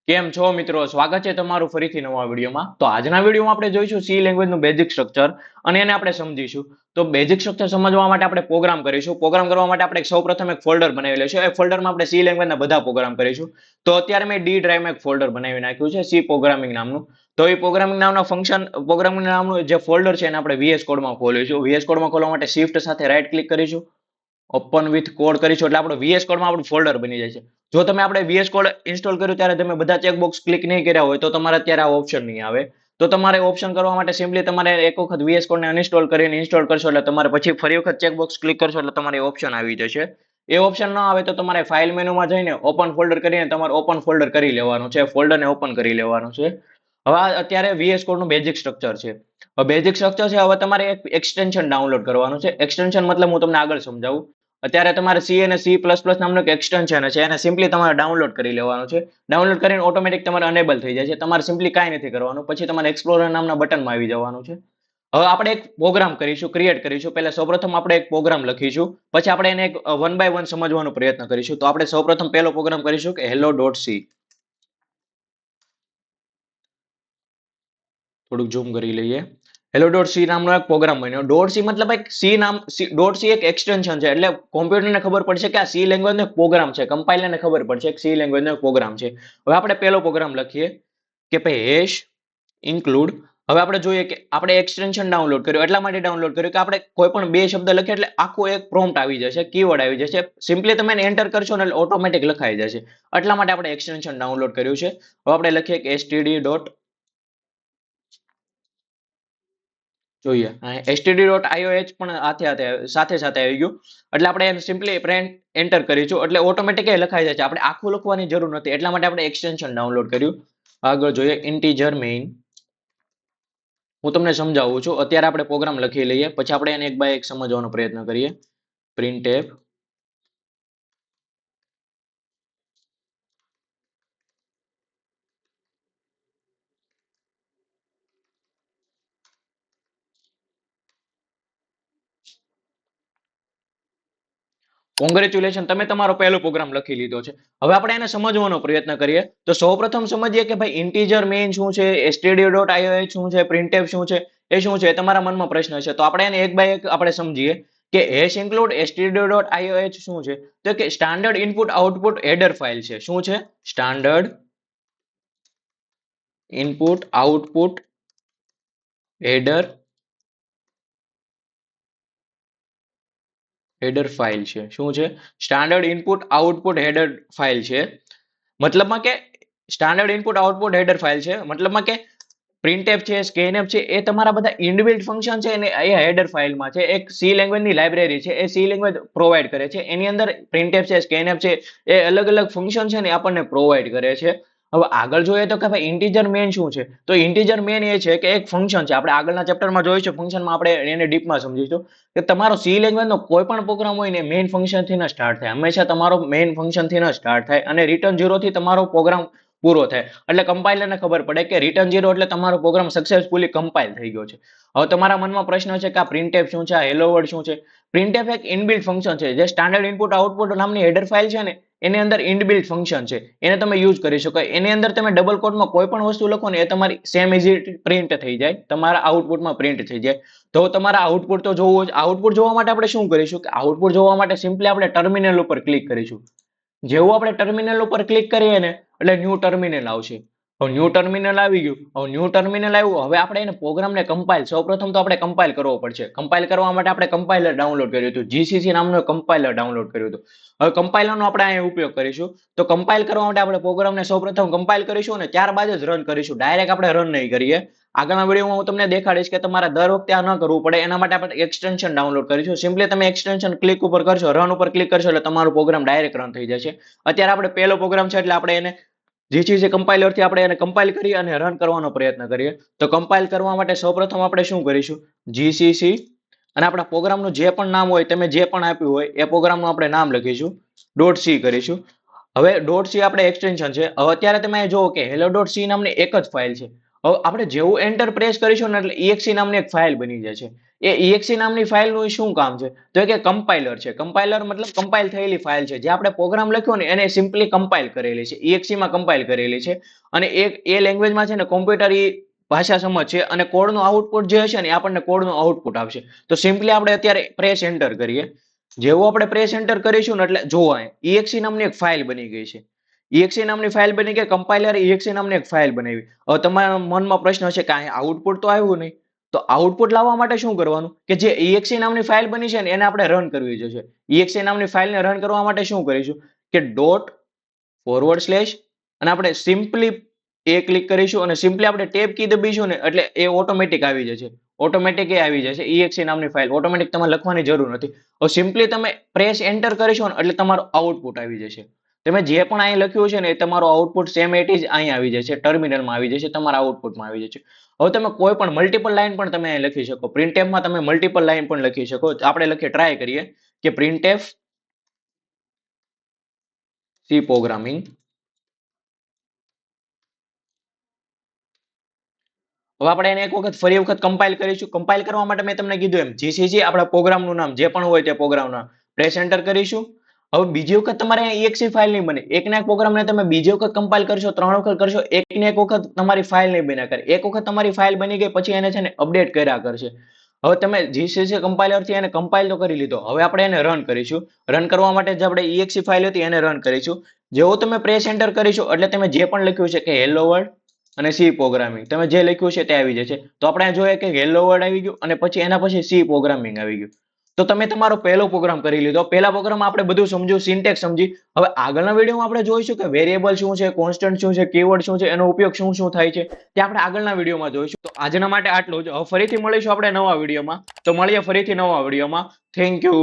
કેમ છો મિત્રો? સ્વાગત છે તમારું ફરીથી નવા વિડીયોમાં. તો આજના વિડીયોમાં આપણે જોઈશું સી લેંગ્વેજનું બેઝિક સ્ટ્રક્ચર અને એને આપણે સમજીશું. તો બેઝિક સ્ટ્રક્ચર સમજવા માટે આપણે પ્રોગ્રામ કરીશું. પ્રોગ્રામ કરવા માટે આપણે સૌપ્રથમ એક ફોલ્ડર બનાવી લઈશું. એ ફોલ્ડરમાં આપણે સી લેંગ્વેજના બધા પ્રોગ્રામ કરીશું. તો અત્યારે મેં ડી ડ્રાઈવમાં એક ફોલ્ડર બનાવી નાખ્યું છે સી પ્રોગ્રામિંગ નામનું. તો એ પ્રોગ્રામિંગ નામના ફંક્શન પ્રોગ્રામિંગ નામનું જે ફોલ્ડર છે એને આપણે VS કોડમાં ખોલીશું. VS કોડમાં ખોલવા માટે શિફ્ટ સાથે રાઈટ ક્લિક કરીશું. ઓપન વિથ કોડ કરીશું એટલે આપણું VS કોડમાં આપણું ફોલ્ડર બની જાય છે. જો તમે આપણે VS કોડ ઇન્સ્ટોલ કર્યું ત્યારે તમે બધા ચેકબોક્સ ક્લિક નહીં કર્યા હોય તો તમારે અત્યારે આ ઓપ્શન નહીં આવે. તો તમારે ઓપ્શન કરવા માટે સિમ્પલી તમારે એક વખત VS કોડને અનઇન્સ્ટોલ કરીને ઇન્સ્ટોલ કરશો એટલે તમારે પછી ફરી વખત ચેકબોક્સ ક્લિક કરશો એટલે તમારે ઓપ્શન આવી જશે. એ ઓપ્શન ન આવે તો તમારે ફાઇલ મેનુમાં જઈને ઓપન ફોલ્ડર કરીને તમારે ઓપન ફોલ્ડર કરી લેવાનું છે, ફોલ્ડરને ઓપન કરી લેવાનું છે. હવે અત્યારે VS કોડનું બેઝિક સ્ટ્રક્ચર છે. બેઝિક સ્ટ્રક્ચર છે. હવે તમારે એક એક્સટેન્શન ડાઉનલોડ કરવાનું છે. એક્સટેન્શન મતલબ હું તમને આગળ સમજાવું. અત્યારે તમારે સી અને સી પ્લસ પ્લસ નામનું એક એક્સટેન્શન છે એને સિમ્પલી તમારે ડાઉનલોડ કરી લેવાનું છે. ડાઉનલોડ કરીને ઓટોમેટિક તમારે અનેબલ થઈ જાય છે. તમારે સિમ્પલી કાંઈ નથી કરવાનું. પછી તમારે એક્સપ્લોરર નામના બટનમાં આવી જવાનું છે. હવે આપણે એક પ્રોગ્રામ કરીશું, ક્રિએટ કરીશું. પહેલા સૌપ્રથમ આપણે એક પ્રોગ્રામ લખીશું, પછી આપણે એને એક વન બાય વન સમજવાનો પ્રયત્ન કરીશું. તો આપણે સૌપ્રથમ પહેલો પ્રોગ્રામ કરીશું કે hello.c. થોડુંક ઝૂમ કરી લઈએ. hello.c નામનો એક પ્રોગ્રામ બન્યો. ડોટ સી મતલબ એક સી નામ ડોટ સી એક એક્સટેન્શન છે. એટલે કોમ્પ્યુટરને ખબર પડશે કે આ સી લેંગ્વેજનો એક પ્રોગ્રામ છે. કમ્પાઇલરને ખબર પડશે કે સી લેંગ્વેજનો એક પ્રોગ્રામ છે. હવે આપણે પહેલો પ્રોગ્રામ લખીએ કે ભાઈ હેશ ઇન્ક્લુડ. હવે આપણે જોઈએ કે આપણે એક્સટેન્શન ડાઉનલોડ કર્યું એટલા માટે ડાઉનલોડ કર્યું કે આપણે કોઈ પણ બે શબ્દ લખીએ એટલે આખું એક પ્રોમ્પ્ટ આવી જશે, કીવર્ડ આવી જશે. સિમ્પલી તમે એન્ટર કરશો ને એટલે ઓટોમેટિક લખાઈ જશે. એટલા માટે આપણે એક્સટેન્શન ડાઉનલોડ કર્યું છે. હવે આપણે લખીએ કે std. જોઈએ std.ioh પણ સાથે સાથે આવી ગયું. એટલે આપણે એને સિમ્પલી પ્રિન્ટ એન્ટર કરીશું એટલે ઓટોમેટિક લખાઈ જાય છે. આપણે આખું લખવાની જરૂર નથી. એટલા માટે આપણે એક્સટેન્શન ડાઉનલોડ કર્યું. આગળ જોઈએ ઇન્ટીજર મેઇન. હું તમને સમજાવું છું. અત્યારે આપણે પ્રોગ્રામ લખી લઈએ, પછી આપણે એને એક બાય એક સમજવાનો પ્રયત્ન કરીએ. printf કોંગ્રેચ્યુલેશન, તમે તમારો પહેલો પ્રોગ્રામ લખી લીધો છે. હવે આપણે એને સમજવાનો પ્રયત્ન કરીએ. તો સૌપ્રથમ સમજીએ કે ભાઈ ઇન્ટીજર મેઇન શું છે, std.ioh શું છે, printf શું છે, એ શું છે. તમારા મનમાં પ્રશ્ન છે તો આપણે એને એક બાય એક આપણે સમજીએ કે હેશ ઇન્ક્લુડ std.ioh શું છે. તો કે standard input output header file છે. શું છે? Standard input output header file છે. શું છે? Standard input output header file છે. મતલબમાં કે standard input output header file છે. મતલબમાં કે printf છે, scanf છે, એ તમારા બધા ઇનબિલ્ટ ફંક્શન છે ને એ હેડર ફાઇલમાં છે. એક સી લેંગ્વેજની લાઇબ્રેરી છે, એ સી લેંગ્વેજ પ્રોવાઈડ કરે છે. એની અંદર printf છે, scanf છે, એ અલગ અલગ ફંક્શન છે ને આપણને પ્રોવાઈડ કરે છે. હવે આગળ જોઈએ તો કે ભાઈ ઇન્ટીજર મેન શું છે. તો ઇન્ટીજર મેન એ છે કે એક ફંક્શન છે. આપણે આગળના ચેપ્ટરમાં જોઈશું, ફંક્શનમાં આપણે એને ડીપમાં સમજીશું કે તમારો સી લેંગ્વેજનો કોઈ પણ પ્રોગ્રામ હોય ને મેઇન ફંક્શનથી ન સ્ટાર્ટ થાય. હંમેશા તમારો મેઇન ફંક્શનથી ન સ્ટાર્ટ થાય અને રિટર્ન 0 થી તમારો પ્રોગ્રામ પૂરો થાય. એટલે કમ્પાઇલરને ખબર પડે કે રિટર્ન 0 એટલે તમારો પ્રોગ્રામ સક્સેસફુલી કમ્પાઇલ થઈ ગયો છે. હવે તમારા મનમાં પ્રશ્ન છે કે આ printf શું છે, આ હેલો વર્લ્ડ શું છે. printf એક ઇનબિલ્ટ ફંક્શન છે. જે સ્ટાન્ડર્ડ ઇનપુટ આઉટપુટ નામની હેડર ફાઇલ છે ને એની અંદર ઇનબિલ્ટ ફંક્શન છે. એને તમે યુઝ કરી શકો. એની અંદર તમે ડબલ કોટમાં કોઈ પણ વસ્તુ લખો ને એ તમારી સેમ ઇઝી પ્રિન્ટ થઈ જાય, તમારા આઉટપુટમાં પ્રિન્ટ થઈ જાય. તો તમારા આઉટપુટ તો જોવું જ. આઉટપુટ જોવા માટે આપણે શું કરીશું કે આઉટપુટ જોવા માટે સિમ્પલી આપણે ટર્મિનલ ઉપર ક્લિક કરીશું. જેવું આપણે ટર્મિનલ ઉપર ક્લિક કરીએ ને એટલે ન્યૂ ટર્મિનલ આવશે. હવે ન્યૂ ટર્મિનલ આવી ગયું. હવે ન્યૂ ટર્મિનલ આવ્યું. હવે આપણે એને પ્રોગ્રામને કમ્પાઇલ, સૌપ્રથમ તો આપણે કમ્પાઇલ કરવો પડશે. કમ્પાઇલ કરવા માટે આપણે કમ્પાઇલર ડાઉનલોડ કર્યું હતું. જીસીસી નામનું કમ્પાઇલર ડાઉનલોડ કર્યું હતું. હવે કમ્પાઇલરનો આપણે અહીંયા ઉપયોગ કરીશું. તો કમ્પાઇલ કરવા માટે આપણે પ્રોગ્રામને સૌપ્રથમ કમ્પાઇલ કરીશું અને ત્યારબાદ જ રન કરીશું. ડાયરેક્ટ આપણે રન નહીં કરીએ. આગળના વિડીયોમાં હું તમને દેખાડીશ કે તમારે દર વખતે આ ન કરવું પડે. એના માટે આપણે એક્સટેન્શન ડાઉનલોડ કરીશું. સિમ્પલી તમે એક્સટેન્શન ક્લિક ઉપર કરશો, રન ઉપર ક્લિક કરશો એટલે તમારો પ્રોગ્રામ ડાયરેક્ટ રન થઈ જશે. અત્યારે આપણે પહેલો પ્રોગ્રામ છે એટલે આપણે એને જીસીસી કમ્પાઇલરથી આપણે એને કમ્પાઇલ કરી અને રન કરવાનો પ્રયત્ન કરીએ. તો કમ્પાઇલ કરવા માટે સૌપ્રથમ આપણે શું કરીશું? જીસીસી અને આપણા પ્રોગ્રામનું જે પણ નામ હોય, તમે જે પણ આપ્યું હોય એ પ્રોગ્રામનું આપણે નામ લખીશું. .c કરીશું. હવે .c આપણે એક્સટેન્શન છે. હવે અત્યારે તમે જુઓ કે hello.c નામની એક જ ફાઇલ છે. હવે આપણે જેવું એન્ટર પ્રેસ કરીશું ને એટલે exe નામની એક ફાઇલ બની જાય છે. એ exe નામની ફાઇલનું શું કામ છે? તો કે કમ્પાઇલર છે. કમ્પાઇલર મતલબ કમ્પાઇલ થયેલી ફાઇલ છે. જે આપણે પ્રોગ્રામ લખ્યો ને એને સિમ્પલી કમ્પાઇલ કરેલી છે. exe માં કમ્પાઇલ કરેલી છે. અને એ લેંગ્વેજમાં છે ને કોમ્પ્યુટર ભાષા સમજ છે અને કોડનું આઉટપુટ જે હશે ને એ આપણને કોડનું આઉટપુટ આવશે. તો સિમ્પલી આપણે અત્યારે પ્રેસ એન્ટર કરીએ. જેવું આપણે પ્રેસ એન્ટર કરીશું ને એટલે જોવો અહીં exe નામની એક ફાઇલ બની ગઈ છે. exe નામની ફાઇલ બની ગઈ, કમ્પાઇલર exe નામની એક ફાઇલ બનાવી. હવે તમારા મનમાં પ્રશ્ન હશે કે અહીં આઉટપુટ તો આવ્યું નહીં. તો આઉટપુટ લાવવા માટે શું કરવાનું કે જે exe નામની ફાઇલ બની છે ને એને આપણે રન કરવી જશે. exe નામની ફાઇલને રન કરવા માટે શું કરીશું કે ./ અને આપણે સિમ્પલી ક્લિક કરીશું અને સિમ્પલી આપણે ટેબ કી દબાવીશું ને એટલે એ ઓટોમેટિક આવી જશે. ઓટોમેટિક એ આવી જશે exe નામની ફાઇલ ઓટોમેટિક તમારે લખવાની જરૂર નથી. હવે સિમ્પલી તમે પ્રેસ એન્ટર કરીશો ને એટલે તમારું આઉટપુટ આવી જશે. તમે જે પણ અહીં લખ્યું છે ને એ તમારું આઉટપુટ સેમ ઇટ ઇઝ અહીં આવી જશે, ટર્મિનલમાં આવી જશે, તમારા આઉટપુટમાં આવી જશે. હવે તમે કોઈ પણ મલ્ટિપલ લાઈન પણ તમે અહીં લખી શકો. પ્રિન્ટએફમાં તમે મલ્ટિપલ લાઈન પણ લખી શકો. આપણે લખીએ, ટ્રાય કરીએ કે પ્રિન્ટએફ સી પ્રોગ્રામિંગ. હવે આપણે એને એક વખત ફરી વખત કમ્પાઇલ કરીશું. કમ્પાઇલ કરવા માટે મેં તમને કીધું એમ જીસીસી આપણા પ્રોગ્રામનું નામ જે પણ હોય તે પ્રોગ્રામનું નામ પ્રેસ એન્ટર કરીશું. હવે બીજી વખત તમારે exe ફાઇલ નહીં બને. એકના એક પ્રોગ્રામને તમે બીજી વખત કમ્પાઇલ કરશો, 3 વખત કરશો, એકને એક વખત તમારી ફાઇલ નહીં બન્યા કરે. એક વખત તમારી ફાઇલ બની ગઈ પછી એને છે ને અપડેટ કર્યા કરશે. હવે તમે જીસીસી કમ્પાઇલરથી એને કમ્પાઇલ તો કરી લીધો. હવે આપણે એને રન કરીશું. રન કરવા માટે જે આપણે exe ફાઇલ હતી એને રન કરીશું. જેવો તમે પ્રેસ એન્ટર કરીશું એટલે તમે જે પણ લખ્યું છે કે હેલો વર્લ્ડ અને સી પ્રોગ્રામિંગ તમે જે લખ્યું છે તે આવી જશે. તો આપણે જોઈએ કે હેલો વર્લ્ડ આવી ગયું અને પછી એના પછી સી પ્રોગ્રામિંગ આવી ગયું. તો તમે તમારો પહેલો પ્રોગ્રામ કરી લીધો. પહેલા પ્રોગ્રામમાં આપણે બધું સમજ્યું, સિન્ટેક્સ સમજી. હવે આગળના વિડીયોમાં આપણે જોઈશું કે વેરિયેબલ શું છે, કોન્સ્ટન્ટ શું છે, કીવર્ડ શું છે, એનો ઉપયોગ શું શું થાય છે તે આપણે આગળના વિડીયોમાં જોઈશું. તો આજના માટે આટલું જ. હવે ફરીથી મળીશું આપણે નવા વિડીયોમાં. તો મળીએ ફરીથી નવા વિડીયોમાં. Thank you.